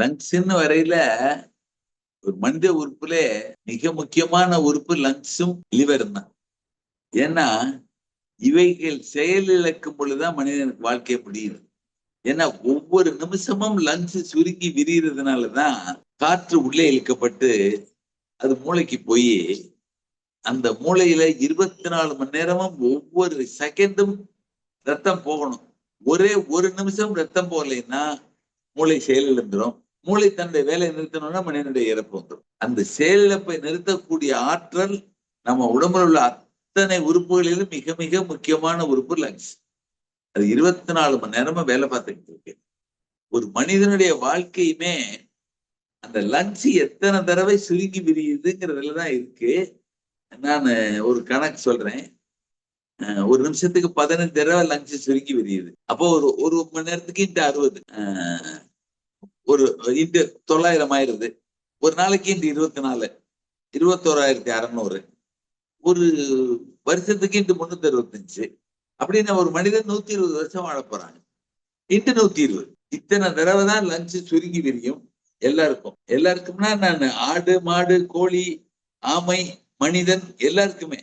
லங்ஸ்ன்னு வரையில ஒரு மனித உறுப்புல மிக முக்கியமான உறுப்பு லங்ஸும் லிவரும் தான். ஏன்னா இவைகள் செயலிழக்கும் பொழுதுதான் மனிதனுக்கு வாழ்க்கை முடியுது. ஏன்னா ஒவ்வொரு நிமிஷமும் லங்ஸ் சுருங்கி விரிகிறதுனாலதான் காற்று உள்ளே இழுக்கப்பட்டு அது மூளைக்கு போய் அந்த மூளையில 24 மணி நேரமும் ஒவ்வொரு செகண்டும் ரத்தம் போகணும். ஒரே ஒரு நிமிஷம் ரத்தம் போகலைன்னா மூளை செயலிழந்துடும். மூளை தன்னுடைய வேலையை நிறுத்தணும்னா மனிதனுடைய இறப்பு வந்துடும். அந்த செயலிழப்பை நிறுத்தக்கூடிய ஆற்றல் நம்ம உடம்புல உள்ள அத்தனை உறுப்புகளிலும் மிக மிக முக்கியமான உறுப்பு லங்ஸ். அது 24 மணி நேரமா வேலை பார்த்துக்கிட்டு இருக்கு. ஒரு மனிதனுடைய வாழ்க்கையுமே அந்த லங்ஸ் எத்தனை தடவை சுருங்கி விரியுதுங்கிறதுலதான் இருக்கு. நான் ஒரு கணக்கு சொல்றேன். ஒரு நிமிஷத்துக்கு 15 தடவை லங்ஸ் சுருங்கி விரியுது. அப்போ ஒரு மணி நேரத்துக்கு இன்ட்டு 60 ஒரு இன்ட்டு 900 ஆயிருது. ஒரு நாளைக்கு இன்ட்டு 24 21,600. ஒரு வருஷத்துக்கு இன்ட்டு 365. அப்படின்னு ஒரு மனிதன் 120 வருஷம் வாழ போறாங்க. இன்ட்டு 120. இத்தனை தடவை தான் லங்ஸ் சுருங்கி விரியும் எல்லாருக்கும்னா நான் ஆடு மாடு கோழி ஆமை மனிதன் எல்லாருக்குமே